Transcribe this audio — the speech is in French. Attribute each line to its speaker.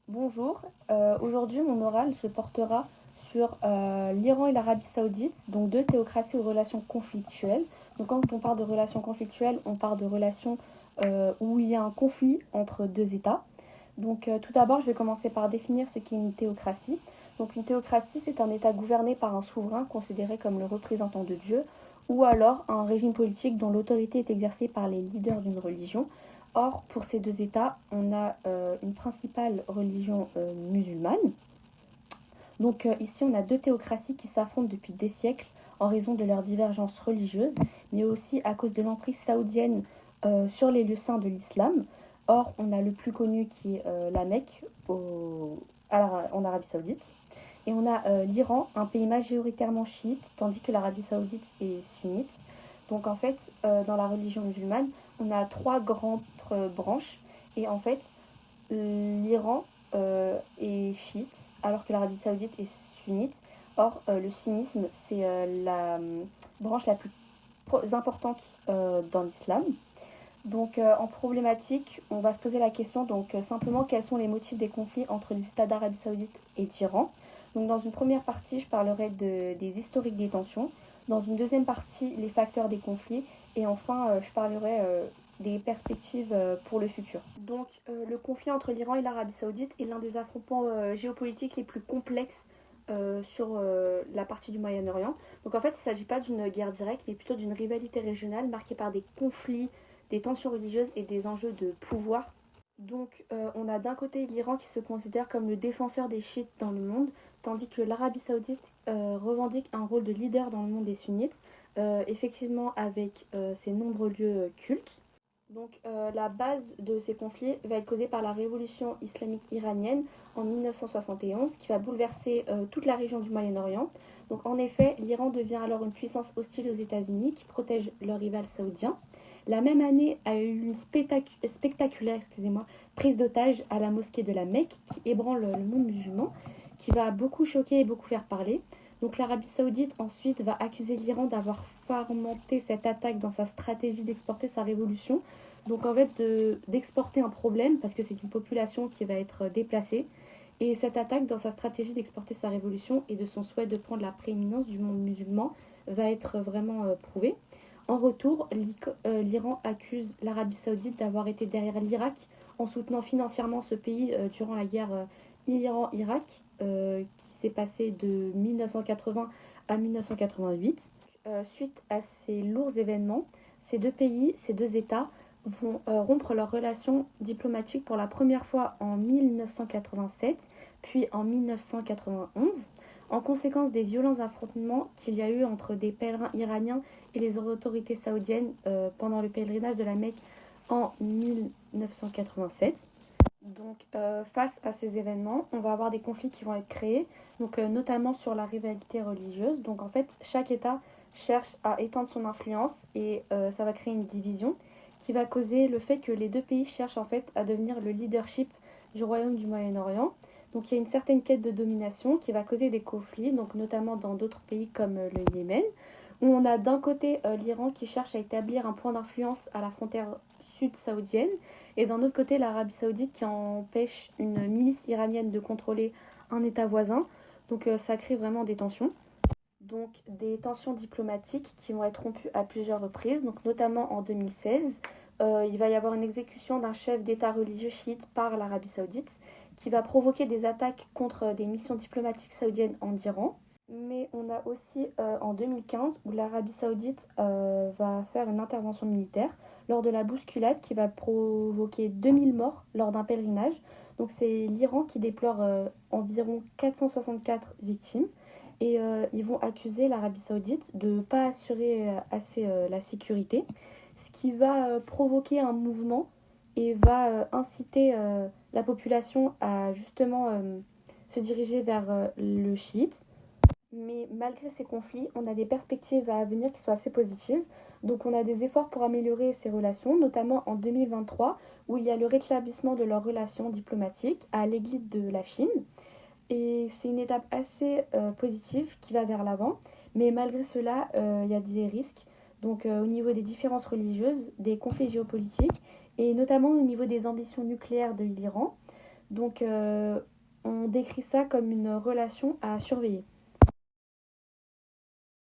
Speaker 1: Bonjour, aujourd'hui mon oral se portera sur l'Iran et l'Arabie Saoudite, donc deux théocraties aux relations conflictuelles. Donc quand on parle de relations conflictuelles, on parle de relations où il y a un conflit entre deux États. Donc tout d'abord, je vais commencer par définir ce qu'est une théocratie. Donc une théocratie, c'est un État gouverné par un souverain considéré comme le représentant de Dieu, ou alors un régime politique dont l'autorité est exercée par les leaders d'une religion. Or, pour ces deux États, on a une principale religion musulmane. Donc ici, on a deux théocraties qui s'affrontent depuis des siècles en raison de leurs divergences religieuses, mais aussi à cause de l'emprise saoudienne sur les lieux saints de l'islam. Or, on a le plus connu qui est la Mecque en Arabie Saoudite. Et on a l'Iran, un pays majoritairement chiite, tandis que l'Arabie Saoudite est sunnite. Donc en fait, dans la religion musulmane, on a trois grandes branches. Et en fait, l'Iran est chiite, alors que l'Arabie Saoudite est sunnite. Or, le sunnisme, c'est la branche la plus importante dans l'islam. Donc, en problématique, on va se poser la question, simplement, quels sont les motifs des conflits entre les États d'Arabie Saoudite et d'Iran. Donc, dans une première partie, je parlerai des historiques des tensions. Dans une deuxième partie, les facteurs des conflits. Et enfin, je parlerai des perspectives pour le futur. Donc, le conflit entre l'Iran et l'Arabie Saoudite est l'un des affrontements géopolitiques les plus complexes sur la partie du Moyen-Orient. Donc, en fait, il ne s'agit pas d'une guerre directe, mais plutôt d'une rivalité régionale marquée par des conflits, des tensions religieuses et des enjeux de pouvoir. Donc on a d'un côté l'Iran qui se considère comme le défenseur des chiites dans le monde, tandis que l'Arabie Saoudite revendique un rôle de leader dans le monde des sunnites, effectivement avec ses nombreux lieux cultes. Donc la base de ces conflits va être causée par la révolution islamique iranienne en 1971 qui va bouleverser toute la région du Moyen-Orient. Donc en effet, l'Iran devient alors une puissance hostile aux États-Unis qui protège leur rival saoudien. La même année a eu une spectaculaire prise d'otage à la mosquée de la Mecque qui ébranle le monde musulman, qui va beaucoup choquer et beaucoup faire parler. Donc l'Arabie Saoudite ensuite va accuser l'Iran d'avoir fomenté cette attaque dans sa stratégie d'exporter sa révolution. Donc en fait d'exporter un problème parce que c'est une population qui va être déplacée. Et cette attaque dans sa stratégie d'exporter sa révolution et de son souhait de prendre la prééminence du monde musulman va être vraiment prouvée. En retour, l'Iran accuse l'Arabie Saoudite d'avoir été derrière l'Irak en soutenant financièrement ce pays durant la guerre Iran-Irak qui s'est passée de 1980 à 1988. Suite à ces lourds événements, ces deux pays, ces deux États vont rompre leurs relations diplomatiques pour la première fois en 1987, puis en 1991, en conséquence des violents affrontements qu'il y a eu entre des pèlerins iraniens et les autorités saoudiennes pendant le pèlerinage de la Mecque en 1987. Donc, face à ces événements, on va avoir des conflits qui vont être créés, donc notamment sur la rivalité religieuse. Donc, en fait, chaque État cherche à étendre son influence et ça va créer une division qui va causer le fait que les deux pays cherchent en fait à devenir le leadership du royaume du Moyen-Orient. Donc, il y a une certaine quête de domination qui va causer des conflits, donc notamment dans d'autres pays comme le Yémen, où on a d'un côté l'Iran qui cherche à établir un point d'influence à la frontière sud saoudienne, et d'un autre côté l'Arabie Saoudite qui empêche une milice iranienne de contrôler un État voisin. Donc ça crée vraiment des tensions. Donc des tensions diplomatiques qui vont être rompues à plusieurs reprises, donc notamment en 2016. Il va y avoir une exécution d'un chef d'État religieux chiite par l'Arabie Saoudite qui va provoquer des attaques contre des missions diplomatiques saoudiennes en Iran. Mais on a aussi en 2015 où l'Arabie Saoudite va faire une intervention militaire lors de la bousculade qui va provoquer 2000 morts lors d'un pèlerinage. Donc c'est l'Iran qui déplore environ 464 victimes et ils vont accuser l'Arabie Saoudite de ne pas assurer assez la sécurité, ce qui va provoquer un mouvement et va inciter la population à justement se diriger vers le chiite. Mais malgré ces conflits, on a des perspectives à venir qui sont assez positives. Donc on a des efforts pour améliorer ces relations, notamment en 2023, où il y a le rétablissement de leurs relations diplomatiques à l'égide de la Chine. Et c'est une étape assez positive qui va vers l'avant. Mais malgré cela, il y a des risques. Donc au niveau des différences religieuses, des conflits géopolitiques, et notamment au niveau des ambitions nucléaires de l'Iran. Donc, on décrit ça comme une relation à surveiller.